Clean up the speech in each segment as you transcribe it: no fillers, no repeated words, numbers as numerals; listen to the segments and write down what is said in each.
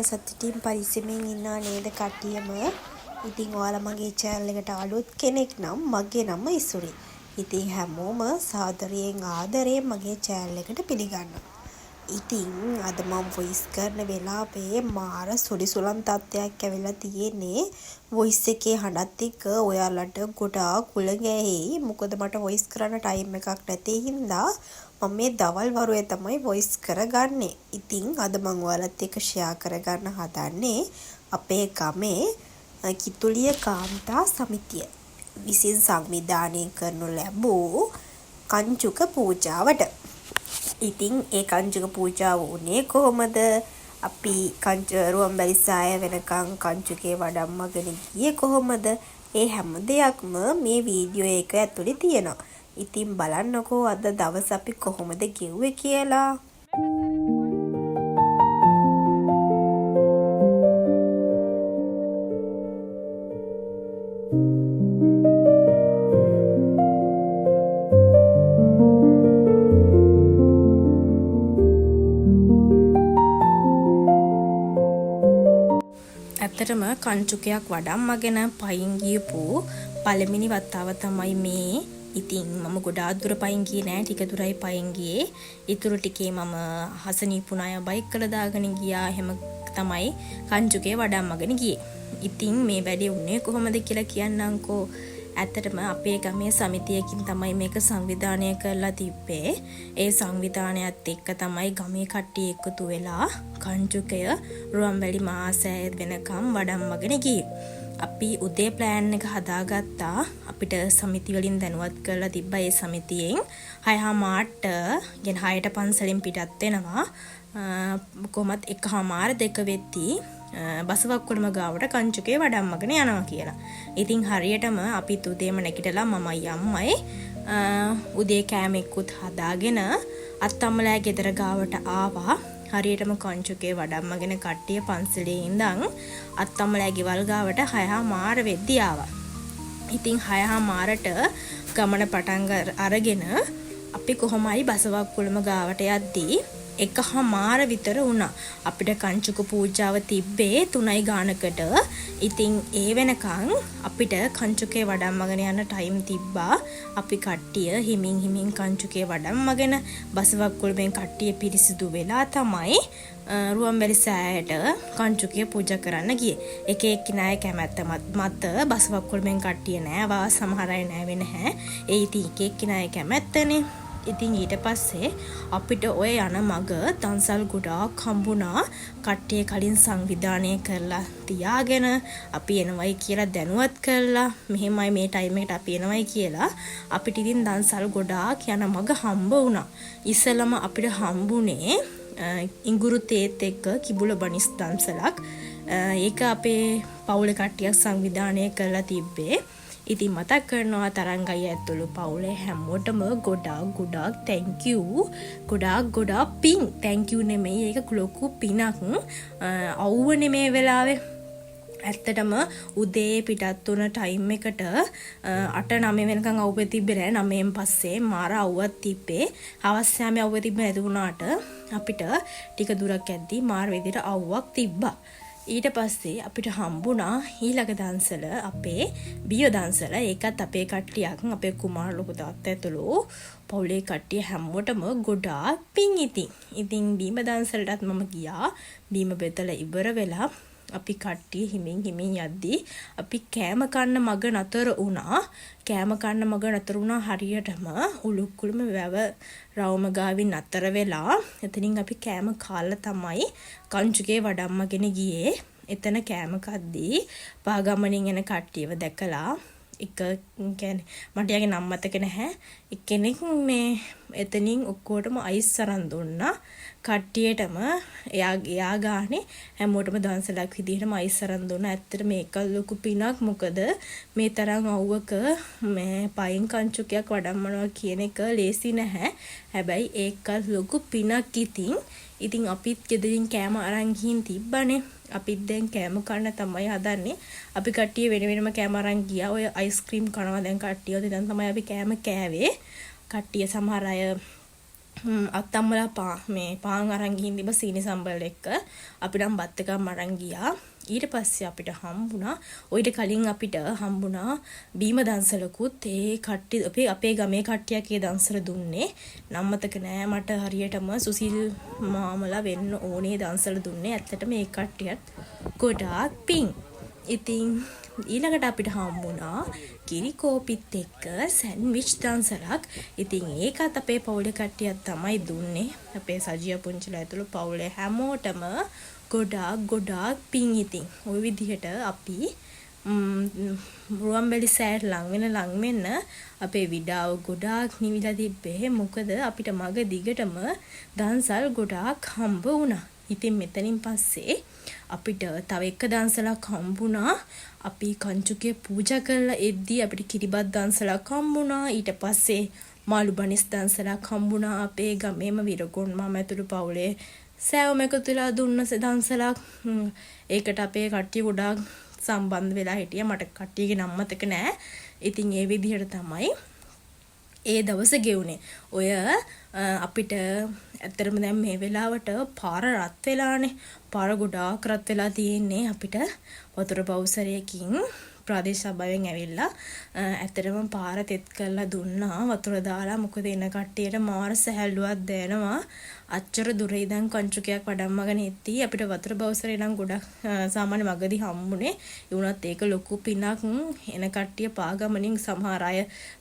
සතුටින් පරිස්සමෙන් ඉන්නා නේද කට්ටියම. ඉතින් ඔයාලා මගේ channel එකට අලුත් කෙනෙක් නම් මගේ නම ඉසුරි. ඉතින් හැමෝම සාදරයෙන් ආදරයෙන් මගේ channel එකට පිළිගන්නවා. ඉතින් අද මම voice කරන වෙලාවේ මාර සුලිසුලන් තත්ත්වයක් ඇවිල්ලා තියෙන්නේ. voice එකේ හඬත් එක්ක ඔයාලට ගොඩාක් කුල ගැහෙයි. මොකද මට voice කරන්න time එකක් නැති හින්දා මම මේ දවල් වරුවේ තමයි voice කරගන්නේ. ඉතින් අද මම ඔයාලත් එක්ක share කරගන්න හදන්නේ අපේ ගමේ කිතුලිය කාන්තා සමිතිය විසින් සංවිධානය කරනු ලැබූ කංචුක පූජාවට. ඉතින් ඒ කංචුක පූජාව උනේ කොහොමද? අපි රුවන්වැලි සෑය වෙනකන් කංචුකේ වඩම්මගෙන ගියේ කොහොමද? ඒ හැම දෙයක්ම මේ වීඩියෝ එක ඇතුලේ තියෙනවා. ඉතින් බලන්නකෝ අද දවස් අපි කොහොමද ගෙව්වේ කියලා. ඇත්තටම කංචුකයක් වඩම්මගෙන පයින් ගියපු පළවෙනි වතාව තමයි මේ. ඉතින් මම ගොඩාක් දුර පයින් ගියේ නෑ, ටික දුරයි පයින් ගියේ. ඊටු ටිකේ මම හසනීපුණාය බයික් වල දාගෙන ගියා. එහෙම තමයි කංචුකේ වඩම්මගෙන ගියේ. ඉතින් මේ වැඩේ උනේ කොහොමද කියලා කියන්නම්කෝ. ඇත්තටම අපේ ගමේ සමිතියකින් තමයි මේක සංවිධානය කරලා තිබ්බේ. ඒ සංවිධානයත් එක්ක තමයි ගමේ කට්ටිය එකතු වෙලා කංචුකය රුවන්වැලි මහසෑය වෙනකම් වඩම්මගෙන ගියේ. අපි උදේ ප්ලෑන් එක හදාගත්තා. අපිට සමිති වලින් දැනුවත් කරලා තිබ්බා ඒ සමිතියෙන් 6:00ට ගෙන 6ට පන්සලෙන් පිටත් වෙනවා. කොහොමත් 1:00 වෙද්දී බසවක්කුළුම ගාවට කංචුකේ වඩම්මගෙන යනවා කියලා. ඉතින් හරියටම අපි උදේම නැගිටලා මමයි අම්මයි උදේ කෑමෙකුත් හදාගෙන අත්තම්මලා ගෙදර ගාවට ආවා. හරියටම කංචුකේ වඩම්මගෙන කට්ටිය පන්සලේ ඉඳන් අත්තම්මලා ගෙවල් ගාවට 6:00 වෙද්දී ආවා. ඉතින් 6:00ට ගමන පටන් අරගෙන අපි කොහොමයි බසවක්කුළුම ගාවට යද්දී 1:00 විතර වුණා. අපිට කංචුක පූජාව තිබ්බේ 3 ගානකට. ඉතින් ඒ වෙනකන් අපිට කංචුකේ වඩම්මගෙන යන ටයිම් තිබ්බා. අපි කට්ටිය හිමින් කංචුකේ වඩම්මගෙන බසවක්කුළුමෙන් කට්ටිය පිරිසිදු වෙලා තමයි රුවන්වැලි සෑයට කංචුකේ පූජා කරන්න ගියේ. එක එක්කිනාය කැමැත්ත මත බසවක්කුළුමෙන් කට්ටිය නෑවා, සමහර අය නෑවේ නැහැ. ඒ ඉතින් එක එක්කිනාය කැමැත්තනේ. ඉතින් ඊට පස්සේ අපිට ඔය යන මග දන්සල් ගොඩාක් හම්බුණා. කට්ටිය කලින් සංවිධානය කරලා තියාගෙන අපි එනවයි කියලා දැනුවත් කරලා මෙහෙමයි මේ ටයිම් එකට අපි එනවයි කියලා අපිට ඉතින් දන්සල් ගොඩාක් යන මග හම්බ වුණා. ඉස්සෙල්ලම අපිට හම්බුනේ ඉඟුරු තේත් එක්ක කිඹුල බනිස් දන්සලක්. ඒක අපේ පවුලේ කට්ටියක් සංවිධානය කරලා තිබ්බේ. ඉතින් මතක් කරනවා තරංගය ඇතුළු පවුලේ හැමෝටම ගොඩාක් thank you. ගොඩාක් පිං. thank you නෙමෙයි, ඒක ලොකු පිනක්. අවුව නෙමේ වෙලාවේ. ඇත්තටම උදේ පිටත් වුණ ටයිම් එකට 8-9 වෙනකන් අවුව තිබ්බේ නෑ. 9න් පස්සේ මාර අවුවක් තිබ්බේ. හවස් යාමේ අවුව තිබ්බේ නැති වුණාට අපිට ටික දුරක් යද්දී මාර විදිහට අවුවක් තිබ්බා. ඊට පස්සේ අපිට හම්බුණා ඊළඟ දන්සල අපේ බිය දන්සල. ඒකත් අපේ කට්ටියක්, අපේ කුමාර ලොකු තාත්තා ඇතුළු පවුලේ කට්ටිය හැමෝටම ගොඩාක් පිං. ඉතින් බීම දන්සලටත් මම ගියා. බීම බෙදලා ඉවර වෙලා අපි කට්ටිය හිමින් යද්දී අපි කෑම කන්න මග නතර වුණා. කෑම කන්න මග නතර වුණා හරියටම උලුක්කුළුම වැව රවුම ගාවින් නතර වෙලා එතනින් අපි කෑම කාලා තමයි කංචුකේ වඩම්මගෙන ගියේ. එතන කෑම කද්දී පාගමනින් එන කට්ටියව දැකලා එක කියන්නේ මට යාගේ නම මතක නැහැ. එක්කෙනෙක් මේ එතනින් ඔක්කොටම අයිස් අරන් දුන්නා. කට්ටියටම එයා ගානේ හැමෝටම දන්සලක් විදිහටම අයිස් අරන් දුන්නා. ඇත්තට මේක ලොකු පිනක්. මොකද මේ තරම් අවුවක මේ පයින් කංචුකයක් වඩම්මනවා කියන එක ලේසි නැහැ. හැබැයි ඒක ලොකු පිනක්. ඉතින් අපිත් ගෙදරින් කෑම අරන් ගිහින් තිබ්බනේ. අපිත් දැන් කෑම කන්න තමයි හදන්නේ. අපි කට්ටිය වෙනම කෑම අරන් ගියා. ඔය අයිස්ක්‍රීම් කනවා දැන් කට්ටිය. දැන් තමයි අපි කෑම කෑවේ. කට්ටිය සමහර අය අත්තම්මලා මේ පාන් අරන් ගිහින් තිබ්බ සීනි සම්බල් එක්ක අපි නම් බත් එකක් අරන් ගියා. ඊට පස්සේ අපිට හම්බුණා ඔයිට කලින් අපිට හම්බුණා බීම දන්සලකුත් ඒ කට්ටිය අපේ ගමේ කට්ටියක් ඒ දන්සල දුන්නේ. නම් මතක නෑ මට හරියටම සුසිල් මාමලා වෙන්න ඕනේ දන්සල දුන්නේ. ඇත්තටම මේ කට්ටියත් ගොඩාක් පිං. ඉතින් ඊළඟට අපිට හම්බුණා කිරි කෝපිත් එක්ක සෑන්ඩ්විච් දන්සලක්. ඉතින් ඒකත් අපේ පවුලේ කට්ටියක් තමයි දුන්නේ. අපේ සජිය පුංචිලා ඇතුළු පවුලේ හැමෝටම ගොඩාක් පිං. ඉතින් ওই විදිහට අපි රුවන්වැලි සෑයට ලං වෙන්න අපේ විඩාව ගොඩාක් නිවිලා තිබ්බේ. මොකද අපිට මග දිගටම දන්සල් ගොඩාක් හම්බ වුණා. ඉතින් මෙතනින් පස්සේ අපිට තව එක දන්සලක් හම්බුණා. අපි කංචුකේ පූජා කරලා එද්දී අපිට කිරිබත් දන්සලක් හම්බුණා. ඊට පස්සේ මාළු බනිස් දන්සලක් හම්බුණා. අපේ ගමේම විරගොන් මාම ඇතුළු පවුලේ සෑවම එකතු වෙලා දුන්න දන්සලක්. ඒකට අපේ කට්ටිය ගොඩාක් සම්බන්ධ වෙලා හිටියා. මට කට්ටියගේ නම් මතක නෑ. ඉතින් ඒ විදිහට තමයි ඒ දවස ගෙවුනේ. ඔය අපිට ඇත්තටම දැන් මේ වෙලාවට පාර රත් වෙලානේ. පාර ගොඩාක් රත් වෙලා තියෙන්නේ. අපිට වතුර පවුසරයකින් ප්‍රාදේශ සභාවෙන් ඇවිල්ලා ඇත්තටම පාර තෙත් කරලා දුන්නා වතුර දාලා. මොකද එන කට්ටියට මාර සැහැල්ලුවක් දැනෙනවා. අච්චර දුර ඉඳන් කංචුකයක් වඩම්මගෙන එද්දී අපිට වතුර බවුසරේ නම් ගොඩක් සාමාන්‍ය මගදී හම්බුනේ. ඒ වුණත් ඒක ලොකු පිනක්. එන කට්ටිය පාගමනින් සමහර අය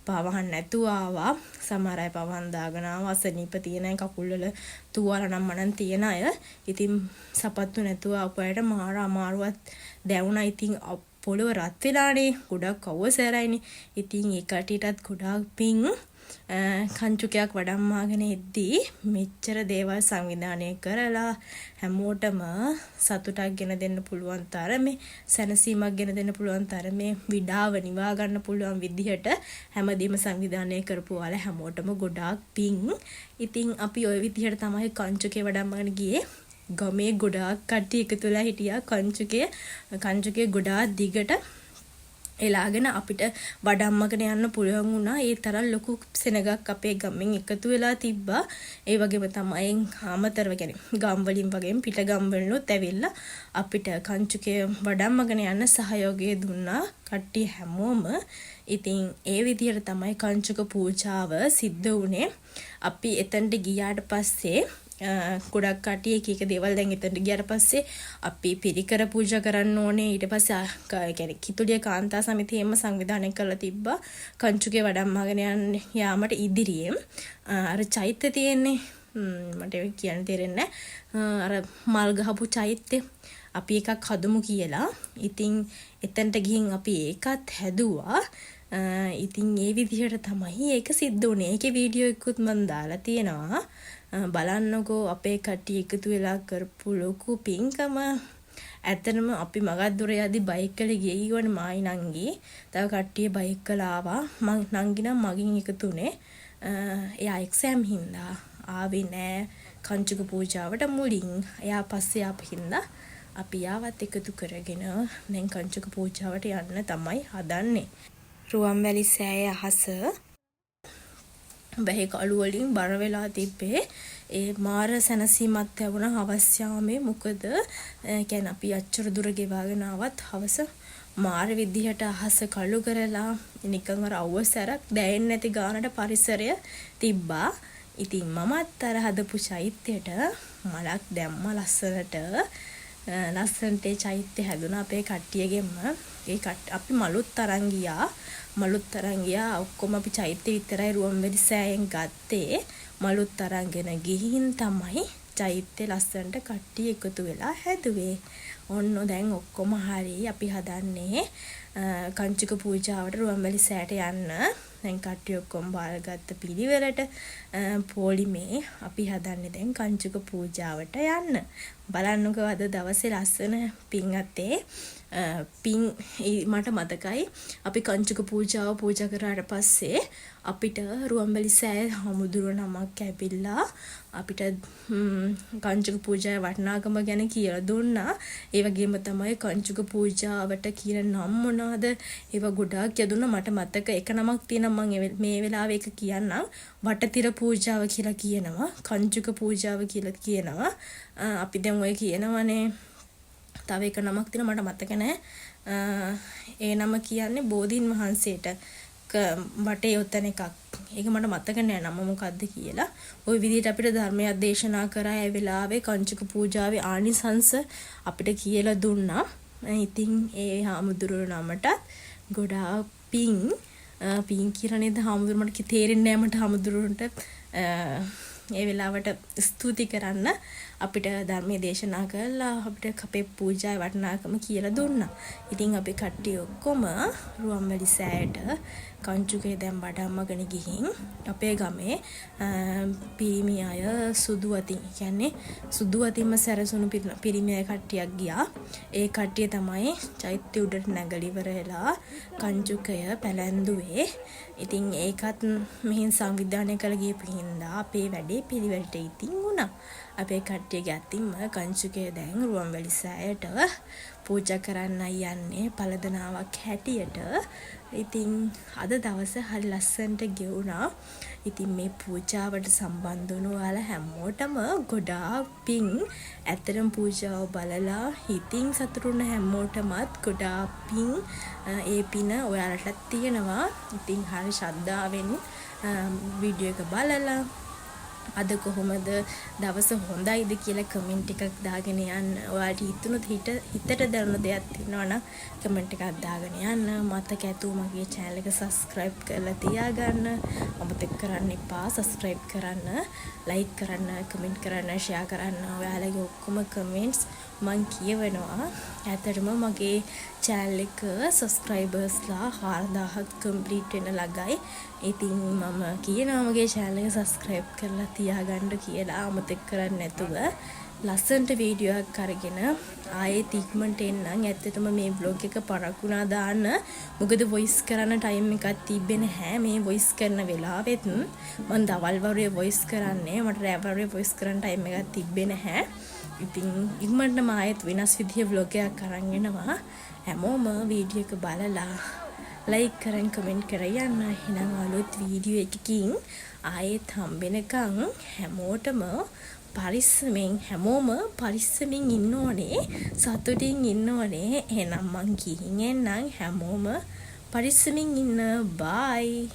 පාවහන් නැතුව ආවා. සමහර අය පවන් දාගෙන ආවා. අසනීප තියෙන අය, කකුල් වල තුවාල නම් මනන් තියෙන අය. ඉතින් සපත්තු නැතුව ආපුවාට මාර අමාරුවක් දැවුණා. ඉතින් පොළව රත් වෙලානේ. ගොඩක් අවසරයිනේ. ඉතින් ඒ කට්ටියටත් ගොඩාක් පිං. කංචුකයක් වඩම්මාගෙන එද්දී මෙච්චර දේවල් සංවිධානය කරලා හැමෝටම සතුටක් ගෙන දෙන්න පුළුවන් තරමේ, සැනසීමක් ගෙන දෙන්න පුළුවන් තරමේ, විඩාව නිවා ගන්න පුළුවන් විදිහට හැමදේම සංවිධානය කරපු වල හැමෝටම ගොඩාක් පිං. ඉතින් අපි ওই විදිහට තමයි කංචුකේ වඩම්මාගෙන ගියේ. ගමේ ගොඩාක් කට්ටිය එකතු වෙලා හිටියා. කංචුකේ ගොඩාක් දිගට එලාගෙන අපිට වඩම්මගෙන යන්න පුළුවන් වුණා. ඒ තරම් ලොකු සෙනගක් අපේ ගමෙන් එකතු වෙලා තිබ්බා. ඒ වගේම තමයි ආමතරව කියන්නේ ගම් වලින් වගේම පිට ගම් වලිනුත් ඇවිල්ලා අපිට කංචුකේ වඩම්මගෙන යන්න සහයෝගය දුන්නා කට්ටිය හැමෝම. ඉතින් ඒ විදිහට තමයි කංචුක පූජාව සිද්ධ වුණේ. අපි එතනට ගියාට පස්සේ ගොඩක් කට්ටිය එක දේවල් දැන් එතනට ගියාට පස්සේ අපි පිරිකර පූජා කරන්න ඕනේ. ඊට පස්සේ කියන්නේ කිතුලිය කාන්තා සමිතියෙම සංවිධානය කරලා තිබ්බා කංචුකේ වඩම්මාගෙන යන්න යාමට ඉදිරියෙන් අර චෛත්‍ය තියෙන්නේ. මට ඒක කියන්න තේරෙන්නේ නැහැ. අර මල් ගහපු චෛත්‍ය අපි එකක් හදමු කියලා. ඉතින් එතනට ගිහින් අපි ඒකත් හැදුවා. ඉතින් ඒ විදිහට තමයි ඒක සිද්ධ වුණේ. ඒකේ වීඩියෝ එකකුත් මම දාලා තියෙනවා. බලන්නකෝ අපේ කට්ටිය එකතු වෙලා කරපු ලොකු පින්කම. ඇත්තටම අපි මගක් දුර යද්දි බයික් වල ගියේ වනේ මායි නංගි. තව කට්ටිය බයික් වල ආවා. මං නංගි නම් මගින් එකතුනේ. එයා එක්සෑම් හින්දා ආවේ නෑ කංචුක පූජාවට මුලින්. එයා පස්සේ ආපු හින්දා අපි ආවත් එකතු කරගෙන දැන් කංචුක පූජාවට යන්න තමයි හදන්නේ. රුවන්වැලි සෑය අහස බැහි කළු වලින් බර වෙලා තිබ්බේ. ඒ මාර සැනසීමක් ලැබුණා හවස් යාමේ. මොකද කියන්නේ අපි අච්චර දුර ගෙවාගෙන ආවත් හවස මාර විදිහට අහස කළු කරලා නිකන් අර අවසරක් දැනෙන්නේ නැති ගානට පරිසරය තිබ්බා. ඉතින් මමත් අර හදපු චෛත්‍යයට මලක් දැම්ම ලස්සනට චෛත්‍ය හැදුණා අපේ කට්ටියගෙම. අපි මලුත් අරන් ගියා. ඔක්කොම අපි චෛත්‍ය විතරයි රුවන්වැලි සෑයෙන් ගත්තේ. මලුත් අරන්ගෙන ගිහින් තමයි චෛත්‍ය ලස්සනට කට්ටිය එකතු වෙලා හැදුවේ. ඔන්න දැන් ඔක්කොම හරි. අපි හදන්නේ කංචුක පූජාවට රුවන්වැලි සෑයට යන්න. දැන් කට්ටිය ඔක්කොම බාරගත්ත පිළිවෙලට පොලිමේ අපි හදන්නේ දැන් කංචුක පූජාවට යන්න. බලන්නකෝ අද දවසේ ලස්සන පින් අතේ පින් මට මතකයි අපි කංචුක පූජාව පූජා කරාට පස්සේ අපිට රුවන්වැලි සෑය හමුදුරුව නමක් ඇවිල්ලා අපිට කංචුක පූජාවේ වටිනාකම ගැන කියලා දුන්නා. ඒ වගේම තමයි කංචුක පූජාවට කියන නම් මොන යදුනාද ඒවා ගොඩාක් යදුනා මට මතක එක නමක් තියෙනවා මම මේ වෙලාවේ එක කියන්නම් වටතිර පූජාව කියලා කියනවා කංචුක පූජාව කියලා කියනවා අපි දැන් ඔය කියනවනේ තව එක නමක් තියෙනවා මට මතක නැහැ ඒ නම කියන්නේ බෝධීන් වහන්සේට වටේ යොතන එකක් ඒක මට මතක නෑ නම මොකද්ද කියලා. ওই විදිහට අපිට ධර්මයක් දේශනා කරා ඒ වෙලාවේ කංචුක පූජාවේ ආනිසංස අපිට කියලා දුන්නා. ඉතින් ඒ හාමුදුරුවෝ නමට ගොඩාක් පින් කියලා නේද හාමුදුරුවෝ මට තේරෙන්නේ නෑ මට හාමුදුරුවන්ට ඒ වෙලාවට ස්තුති කරන්න අපිට ධර්මයේ දේශනා කළා අපිට අපේ පූජාවේ වටිනාකම කියලා දුන්නා. ඉතින් අපි කට්ටිය ඔක්කොම රුවන්වැලි සෑයට කංචුකේ දැන් බඩම්මගෙන ගිහින් අපේ ගමේ පිරිමි අය සුදු අතින් කියන්නේ සුදු අතින්ම සැරසුණු පිරිමි අය කට්ටියක් ගියා. ඒ කට්ටිය තමයි චෛත්‍ය උඩට නැගලා ඉවර වෙලා කංචුකය පැලැන්දුවේ. ඉතින් ඒකත් මෙහින් සංවිධානය කළ ගියපු හින්දා අපේ වැඩේ පිළිවෙලට ඉතින් වුණා. අපේ කට්ටියගේ අතින්ම කංචුකය දැන් රුවන්වැලි සෑයට පූජා කරන්න යන්නේ පළදනාවක් හැටියට. ඉතින් අද දවස හරි ලස්සනට ගෙවුණා. ඉතින් මේ පූජාවට සම්බන්ධ වුණු ඔයාලා හැමෝටම ගොඩාක් පිං. ඇත්තටම පූජාව බලලා හිතින් සතුටු වුණ හැමෝටමත් ගොඩාක් පිං. ඒ පින ඔයාලටත් තියෙනවා. ඉතින් හරි ශ්‍රද්ධාවෙන් වීඩියෝ එක බලලා අද කොහොමද දවස හොඳයිද කියලා කමෙන්ට් එකක් දාගෙන යන්න. ඔයාලට හිතුනොත් හිතට දැනුණ දෙයක් තියෙනවා නම් කමෙන්ට් එකක් දාගෙන යන්න. මතක ඇතුව මගේ channel එක subscribe කරලා තියාගන්න. අමතක කරන්න එපා. subscribe කරන්න, like කරන්න, comment කරන්න, share කරන්න. ඔයාලගේ ඔක්කොම comments මම කියවනවා. ඇත්තටම මගේ channel එක subscribersලා 4000ක් complete වෙන ළඟයි. ඉතින් මම කියනවා මගේ channel එක subscribe කරලා තියාගන්න කියලා අමතක කරන්නේ නැතුව ලස්සනට වීඩියෝ එකක් අරගෙන ආයෙත් ඉක්මනට එන්නම්. ඇත්තටම මේ vlog එක පරක්ුණා දාන්න. මොකද voice කරන්න time එකක් තිබ්බේ නැහැ. මේ voice කරන වෙලාවෙත් මම දවල් වරුවේ voice කරන්නේ. මට රෑ වරුවේ voice කරන්න time එකක් තිබ්බේ නැහැ. ඉතින් ඉක්මනටම ආයෙත් වෙනස් විදිහේ vlog එකක් අරන් එනවා. හැමෝම වීඩියෝ එක බලලා like කරන් comment කර යන්න. එහෙනම් අලුත් වීඩියෝ එකකින් ආයෙත් හම්බෙනකන් හැමෝටම හැමෝම පරිස්සමින් ඉන්න ඕනේ. සතුටින් ඉන්න ඕනේ. එහෙනම් මං ගිහින් එන්නම්. හැමෝම පරිස්සමින් ඉන්න. bye.